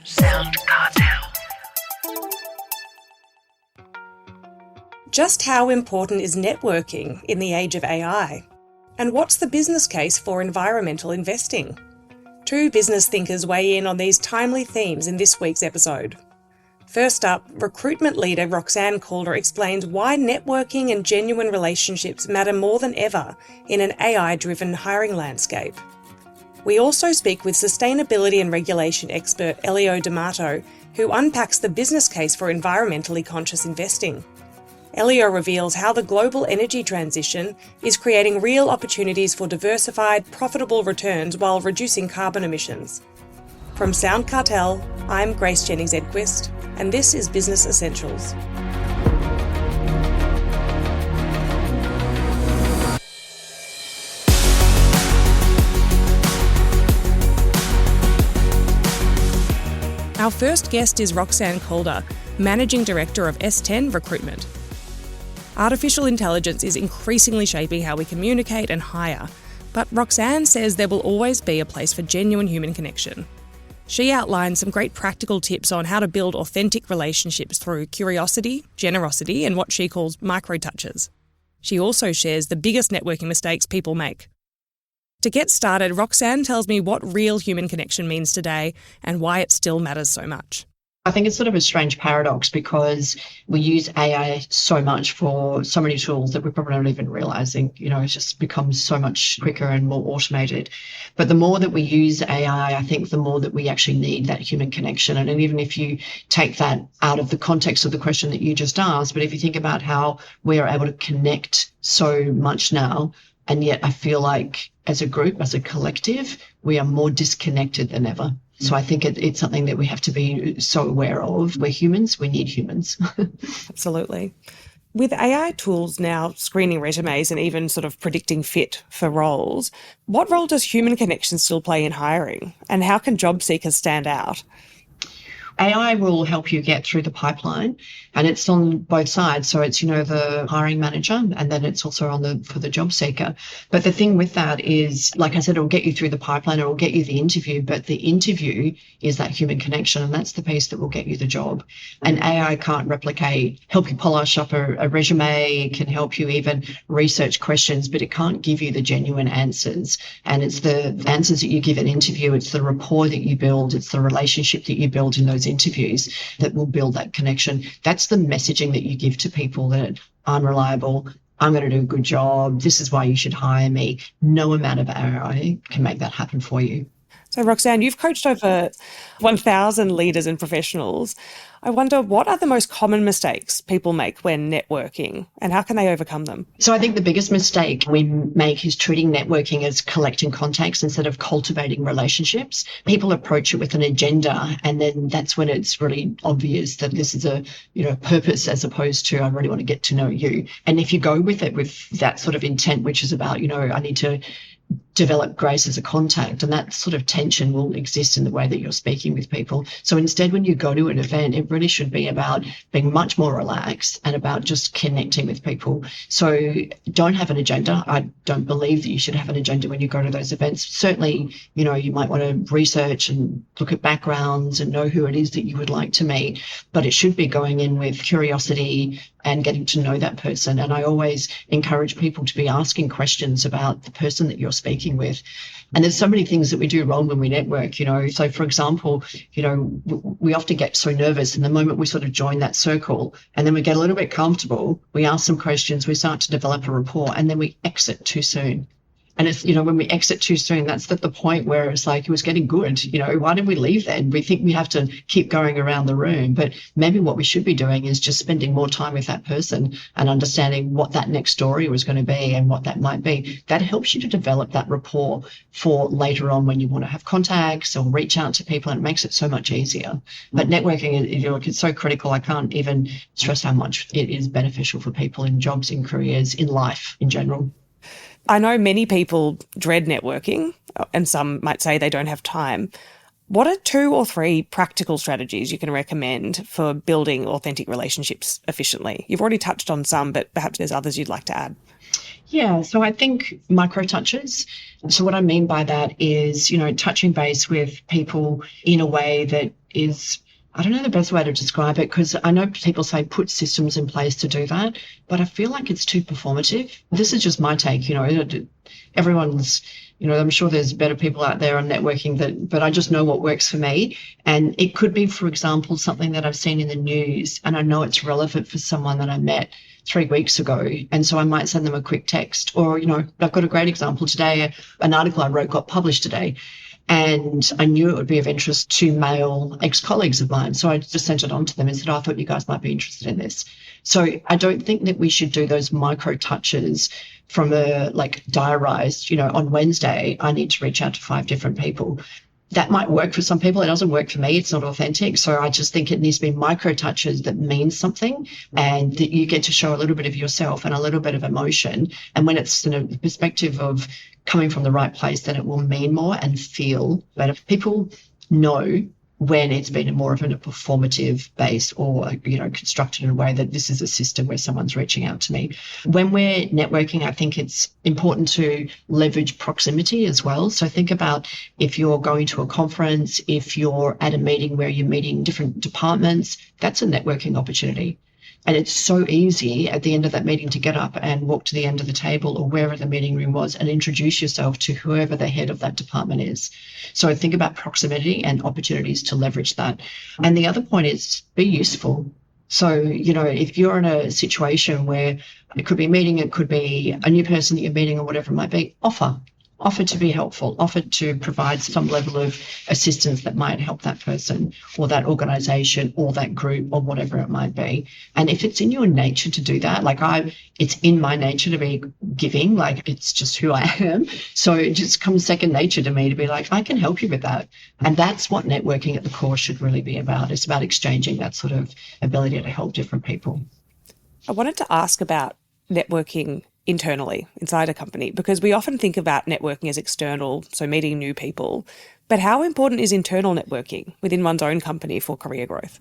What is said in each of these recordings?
SoundCartel. Just how important is networking in the age of AI? And what's the business case for environmental investing? Two business thinkers weigh in on these timely themes in this week's episode. First up, recruitment leader Roxanne Calder explains why networking and genuine relationships matter more than ever in an AI-driven hiring landscape. We also speak with sustainability and regulation expert Elio D'Amato, who unpacks the business case for environmentally conscious investing. Elio reveals how the global energy transition is creating real opportunities for diversified, profitable returns while reducing carbon emissions. From SoundCartel, I'm Grace Jennings-Edquist, and this is Business Essentials. Our first guest is Roxanne Calder, Managing Director of S10 Recruitment. Artificial intelligence is increasingly shaping how we communicate and hire, but Roxanne says there will always be a place for genuine human connection. She outlines some great practical tips on how to build authentic relationships through curiosity, generosity, and what she calls micro-touches. She also shares the biggest networking mistakes people make. To get started, Roxanne tells me what real human connection means today and why it still matters so much. I think it's sort of a strange paradox because we use AI so much for so many tools that we're probably not even realizing. It's just become so much quicker and more automated. But the more that we use AI, I think the more that we actually need that human connection. And even if you take that out of the context of the question that you just asked, but if you think about how we are able to connect so much now, and yet I feel like as a group, as a collective, we are more disconnected than ever. So I think it's something that we have to be so aware of. We're humans, we need humans. Absolutely. With AI tools now screening resumes and even sort of predicting fit for roles, what role does human connection still play in hiring? And how can job seekers stand out? AI will help you get through the pipeline, and it's on both sides. So it's, the hiring manager, and then it's also for the job seeker. But the thing with that is, like I said, it'll get you through the pipeline, it'll get you the interview, but the interview is that human connection, and that's the piece that will get you the job. And AI can't help you polish up a resume, can help you even research questions, but it can't give you the genuine answers. And it's the answers that you give an interview, it's the rapport that you build, it's the relationship that you build in those interviews that will build that connection. That's the messaging that you give to people, that I'm reliable, I'm going to do a good job, this is why you should hire me. No amount of AI can make that happen for you. So Roxanne, you've coached over 1,000 leaders and professionals. I wonder, what are the most common mistakes people make when networking, and how can they overcome them? So I think the biggest mistake we make is treating networking as collecting contacts instead of cultivating relationships. People approach it with an agenda, and then that's when it's really obvious that this is a purpose, as opposed to I really want to get to know you. And if you go with it with that sort of intent, which is about, I need to develop Grace as a contact, and that sort of tension will exist in the way that you're speaking with people. So instead, when you go to an event, it really should be about being much more relaxed and about just connecting with people. So don't have an agenda. I don't believe that you should have an agenda when you go to those events. Certainly, you might want to research and look at backgrounds and know who it is that you would like to meet, but it should be going in with curiosity and getting to know that person. And I always encourage people to be asking questions about the person that you're speaking with. And there's so many things that we do wrong when we network, So for example, we often get so nervous, and the moment we sort of join that circle and then we get a little bit comfortable, we ask some questions, we start to develop a rapport, and then we exit too soon. And it's, when we exit too soon, that's at the point where it's like, it was getting good. Why did we leave then? We think we have to keep going around the room, but maybe what we should be doing is just spending more time with that person and understanding what that next story was going to be and what that might be. That helps you to develop that rapport for later on when you want to have contacts or reach out to people, and it makes it so much easier. But networking, it's so critical. I can't even stress how much it is beneficial for people in jobs, in careers, in life in general. I know many people dread networking, and some might say they don't have time. What are 2 or 3 practical strategies you can recommend for building authentic relationships efficiently? You've already touched on some, but perhaps there's others you'd like to add. Yeah, so I think micro touches. So what I mean by that is, touching base with people in a way that is, I don't know the best way to describe it, because I know people say put systems in place to do that, but I feel like it's too performative. This is just my take, everyone's, I'm sure there's better people out there on networking but I just know what works for me. And it could be, for example, something that I've seen in the news and I know it's relevant for someone that I met 3 weeks ago. And so I might send them a quick text or, I've got a great example today. An article I wrote got published today. And I knew it would be of interest to male ex-colleagues of mine. So I just sent it on to them and said, I thought you guys might be interested in this. So I don't think that we should do those micro touches from a diarized, on Wednesday, I need to reach out to 5 different people. That might work for some people. It doesn't work for me. It's not authentic. So I just think it needs to be micro touches that mean something and that you get to show a little bit of yourself and a little bit of emotion. And when it's in a perspective of coming from the right place, then it will mean more and feel better. People know when it's been more of a performative base or, constructed in a way that this is a system where someone's reaching out to me. When we're networking, I think it's important to leverage proximity as well. So think about if you're going to a conference, if you're at a meeting where you're meeting different departments, that's a networking opportunity. And it's so easy at the end of that meeting to get up and walk to the end of the table or wherever the meeting room was and introduce yourself to whoever the head of that department is. So think about proximity and opportunities to leverage that. And the other point is be useful. So, if you're in a situation where it could be a meeting, it could be a new person that you're meeting or whatever it might be, offer to be helpful, offer to provide some level of assistance that might help that person or that organization or that group or whatever it might be. And if it's in your nature to do that, it's in my nature to be giving, it's just who I am. So it just comes second nature to me to be like, I can help you with that. And that's what networking at the core should really be about. It's about exchanging that sort of ability to help different people. I wanted to ask about networking internally inside a company, because we often think about networking as external, so meeting new people. But how important is internal networking within one's own company for career growth?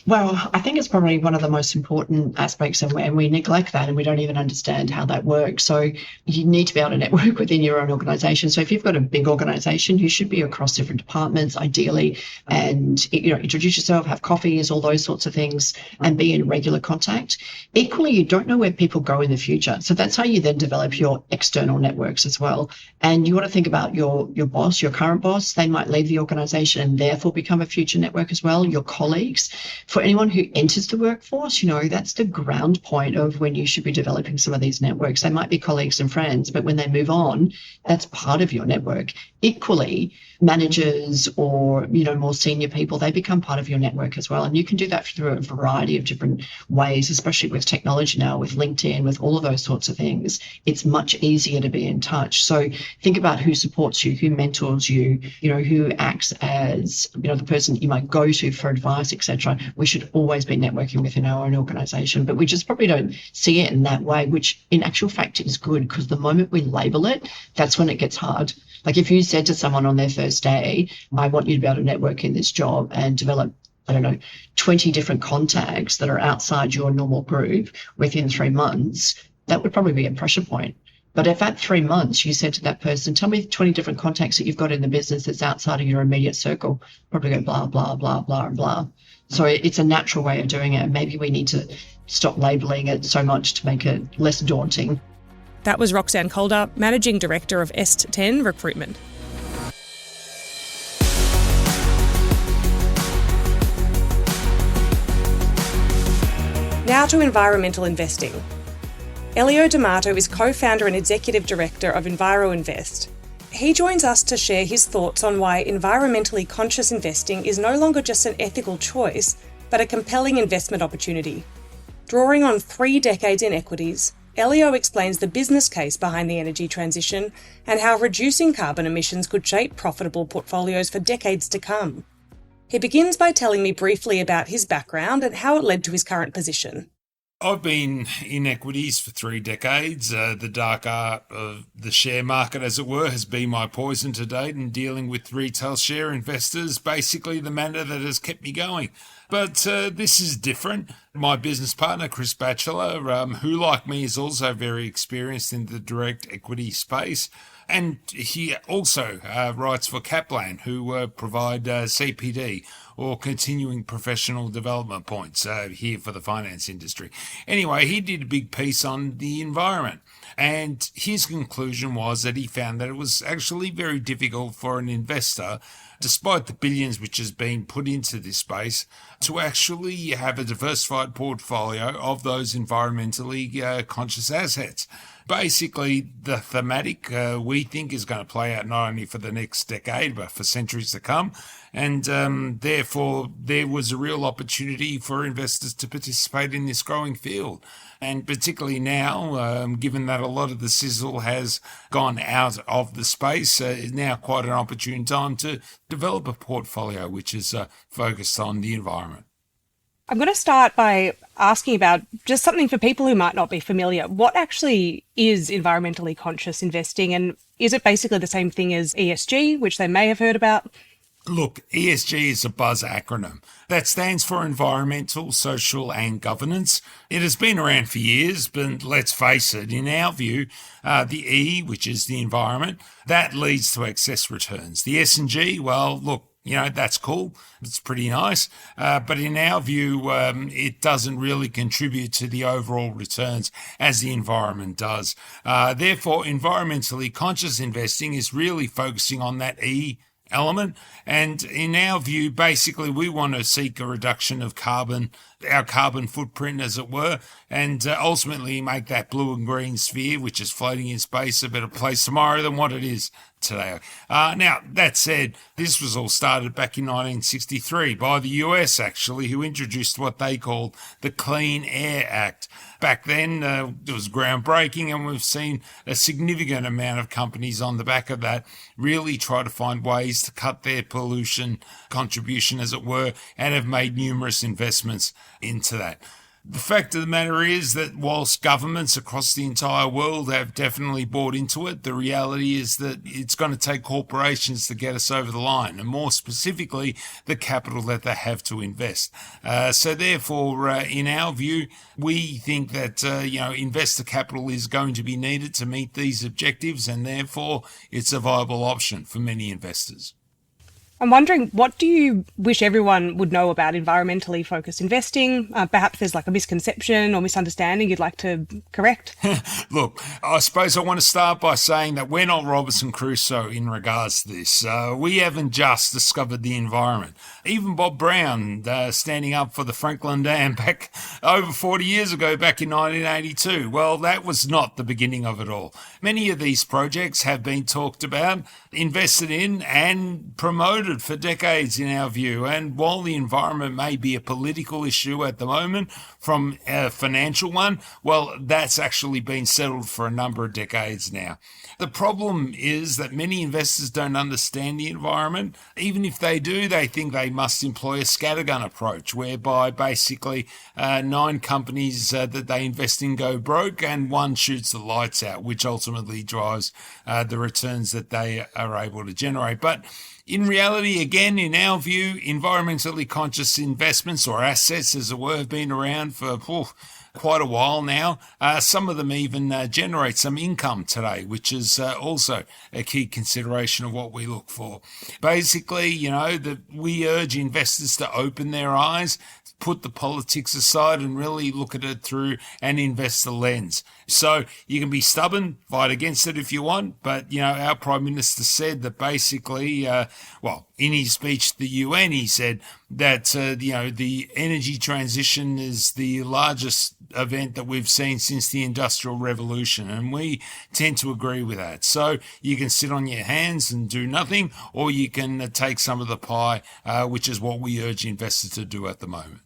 Well, I think it's probably one of the most important aspects, and we neglect that and we don't even understand how that works. So you need to be able to network within your own organisation. So if you've got a big organisation, you should be across different departments, ideally, and introduce yourself, have coffees, all those sorts of things, and be in regular contact. Equally, you don't know where people go in the future. So that's how you then develop your external networks as well. And you want to think about your boss, your current boss. They might leave the organisation and therefore become a future network as well. Your colleagues. For anyone who enters the workforce, that's the ground point of when you should be developing some of these networks. They might be colleagues and friends, but when they move on, that's part of your network. Equally, managers or, more senior people, they become part of your network as well. And you can do that through a variety of different ways, especially with technology now, with LinkedIn, with all of those sorts of things. It's much easier to be in touch. So think about who supports you, who mentors you, who acts as, the person you might go to for advice, etc. We should always be networking within our own organisation, but we just probably don't see it in that way, which in actual fact is good, because the moment we label it, that's when it gets hard. Like if you said to someone on their first day, I want you to be able to network in this job and develop, 20 different contacts that are outside your normal group within 3 months, that would probably be a pressure point. But if at 3 months you said to that person, tell me 20 different contacts that you've got in the business that's outside of your immediate circle, probably go blah, blah, blah, blah, and blah. So it's a natural way of doing it. And maybe we need to stop labeling it so much to make it less daunting. That was Roxanne Calder, Managing Director of Est10 Recruitment. Now to environmental investing. Elio D'Amato is co-founder and executive director of EnviroInvest. He joins us to share his thoughts on why environmentally conscious investing is no longer just an ethical choice, but a compelling investment opportunity. Drawing on 3 decades in equities, Elio explains the business case behind the energy transition and how reducing carbon emissions could shape profitable portfolios for decades to come. He begins by telling me briefly about his background and how it led to his current position. I've been in equities for 3 decades. The dark art of the share market, as it were, has been my poison to date, and dealing with retail share investors, basically the manner that has kept me going. But this is different. My business partner, Chris Batchelor, who like me is also very experienced in the direct equity space. And he also writes for Kaplan, who provide CPD or continuing professional development points here for the finance industry. Anyway, he did a big piece on the environment. And his conclusion was that he found that it was actually very difficult for an investor, despite the billions which has been put into this space, to actually have a diversified portfolio of those environmentally conscious assets. Basically, the thematic we think is going to play out not only for the next decade, but for centuries to come. And therefore, there was a real opportunity for investors to participate in this growing field. And particularly now, given that a lot of the sizzle has gone out of the space, is now quite an opportune time to develop a portfolio which is focused on the environment. I'm going to start by asking about just something for people who might not be familiar. What actually is environmentally conscious investing, and is it basically the same thing as ESG, which they may have heard about? Look, ESG is a buzz acronym that stands for environmental, social and governance. It has been around for years, but let's face it, in our view, the E, which is the environment, that leads to excess returns. The S and G, well, look, that's cool. It's pretty nice. But in our view, it doesn't really contribute to the overall returns as the environment does. Therefore, environmentally conscious investing is really focusing on that E element. And in our view, basically, we want to seek a reduction of carbon, our carbon footprint, as it were, and ultimately make that blue and green sphere, which is floating in space, a better place tomorrow than what it is today. Now, that said, this was all started back in 1963 by the US, actually, who introduced what they called the Clean Air Act. Back then, it was groundbreaking, and we've seen a significant amount of companies on the back of that really try to find ways to cut their pollution contribution, as it were, and have made numerous investments into that. The fact of the matter is that whilst governments across the entire world have definitely bought into it, the reality is that it's going to take corporations to get us over the line, and more specifically, the capital that they have to invest. So therefore, in our view, we think that, investor capital is going to be needed to meet these objectives, and therefore it's a viable option for many investors. I'm wondering, what do you wish everyone would know about environmentally focused investing? Perhaps there's like a misconception or misunderstanding you'd like to correct? Look, I suppose I want to start by saying that we're not Robinson Crusoe in regards to this. We haven't just discovered the environment. Even Bob Brown, standing up for the Franklin Dam back over 40 years ago, back in 1982, well, that was not the beginning of it all. Many of these projects have been talked about, invested in and promoted for decades in our view, and while the environment may be a political issue at the moment from a financial one, well, that's actually been settled for a number of decades now. The problem is that many investors don't understand the environment. Even if they do, they think they must employ a scattergun approach, whereby basically 9 companies that they invest in go broke and one shoots the lights out, which ultimately drives the returns that they are able to generate. But in reality, again, in our view, environmentally conscious investments or assets, as it were, have been around for quite a while now. Some of them even generate some income today, which is also a key consideration of what we look for. Basically, that we urge investors to open their eyes, put the politics aside and really look at it through an investor lens. So you can be stubborn, fight against it if you want, but, our Prime Minister said that basically, in his speech to the UN, he said that, the energy transition is the largest event that we've seen since the Industrial Revolution, and we tend to agree with that. So you can sit on your hands and do nothing, or you can take some of the pie, which is what we urge investors to do at the moment.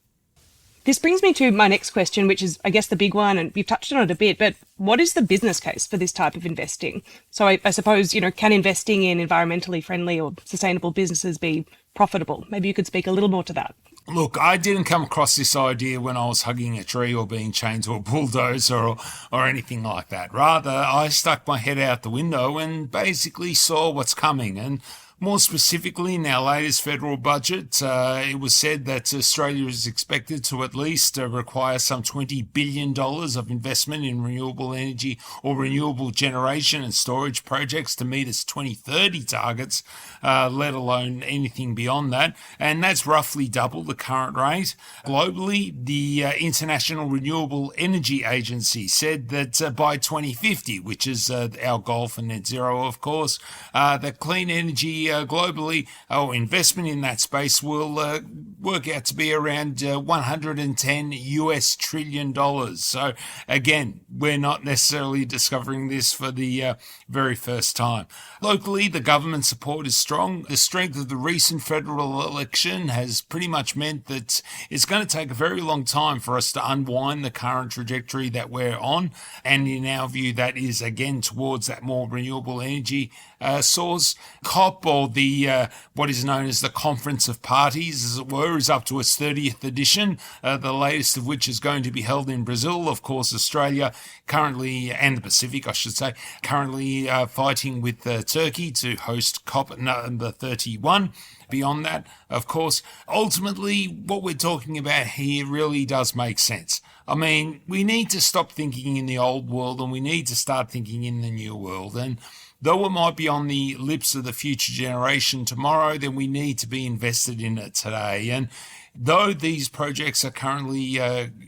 This brings me to my next question, which is, I guess, the big one, and you've touched on it a bit, but what is the business case for this type of investing? So I suppose, can investing in environmentally friendly or sustainable businesses be profitable? Maybe you could speak a little more to that. Look, I didn't come across this idea when I was hugging a tree or being chained to a bulldozer or anything like that. Rather, I stuck my head out the window and basically saw what's coming. And More specifically, in our latest federal budget, it was said that Australia is expected to at least require some $20 billion of investment in renewable energy or renewable generation and storage projects to meet its 2030 targets, let alone anything beyond that. And that's roughly double the current rate. Globally, the International Renewable Energy Agency said that by 2050, which is our goal for net zero, of course, that clean energy globally, or investment in that space, will work out to be around $110 trillion. So again, we're not necessarily discovering this for the very first time. Locally, the government support is strong. The strength of the recent federal election has pretty much meant that it's going to take a very long time for us to unwind the current trajectory that we're on. And in our view, that is again towards that more renewable energy source. COP, or the what is known as the Conference of Parties, as it were, is up to its 30th edition, the latest of which is going to be held in Brazil. Of course, Australia currently, and the Pacific, I should say, currently fighting with Turkey to host COP number 31. Beyond that, of course, ultimately, what we're talking about here really does make sense. I mean, we need to stop thinking in the old world and we need to start thinking in the new world. And though it might be on the lips of the future generation tomorrow, then we need to be invested in it today. And though these projects are currently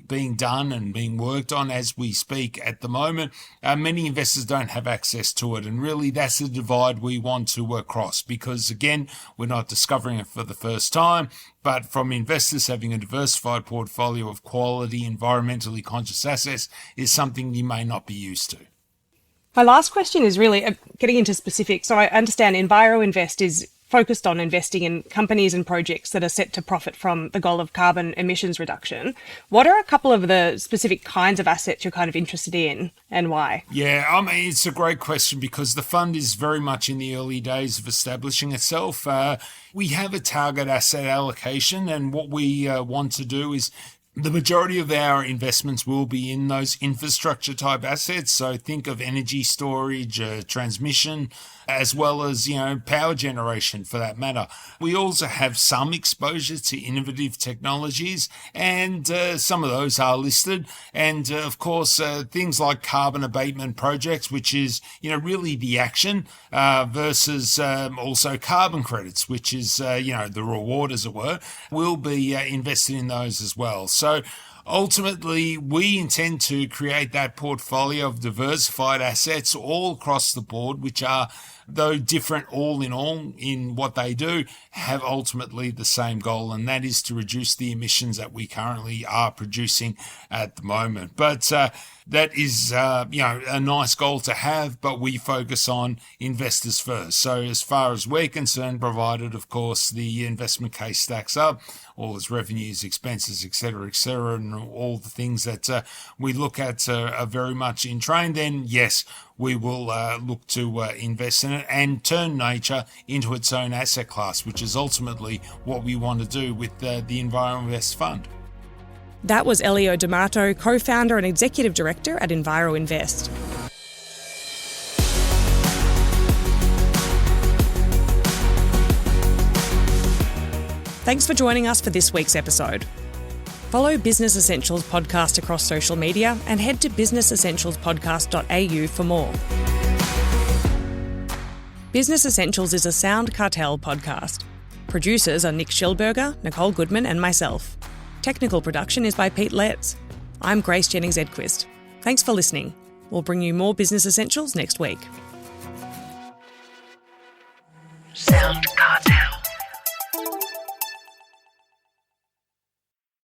being done and being worked on as we speak at the moment, many investors don't have access to it. And really, that's the divide we want to cross, because, again, we're not discovering it for the first time. But from investors, having a diversified portfolio of quality, environmentally conscious assets is something you may not be used to. My last question is really getting into specifics. So I understand EnviroInvest is focused on investing in companies and projects that are set to profit from the goal of carbon emissions reduction. What are a couple of the specific kinds of assets you're kind of interested in and why? Yeah, I mean, it's a great question because the fund is very much in the early days of establishing itself. We have a target asset allocation, and what we want to do is the majority of our investments will be in those infrastructure type assets. So think of energy storage, transmission, as well as, power generation for that matter. We also have some exposure to innovative technologies, and some of those are listed. And of course, things like carbon abatement projects, which is, really the action, versus also carbon credits, which is, the reward, as it were. We'll be invested in those as well. So ultimately, we intend to create that portfolio of diversified assets all across the board, which are, though different all in what they do, have ultimately the same goal, and that is to reduce the emissions that we currently are producing at the moment. But that is, a nice goal to have, but we focus on investors first. So as far as we're concerned, provided, of course, the investment case stacks up, all its revenues, expenses, et cetera, and all the things that we look at are very much in train, then yes, we will look to invest in it and turn nature into its own asset class, which is ultimately what we want to do with the EnviroInvest fund. That was Elio D'Amato, co-founder and executive director at EnviroInvest. Thanks for joining us for this week's episode. Follow Business Essentials podcast across social media and head to businessessentialspodcast.au for more. Business Essentials is a SoundCartel podcast. Producers are Nick Schillberger, Nicole Goodman and myself. Technical production is by Pete Letts. I'm Grace Jennings-Edquist. Thanks for listening. We'll bring you more Business Essentials next week. SoundCartel.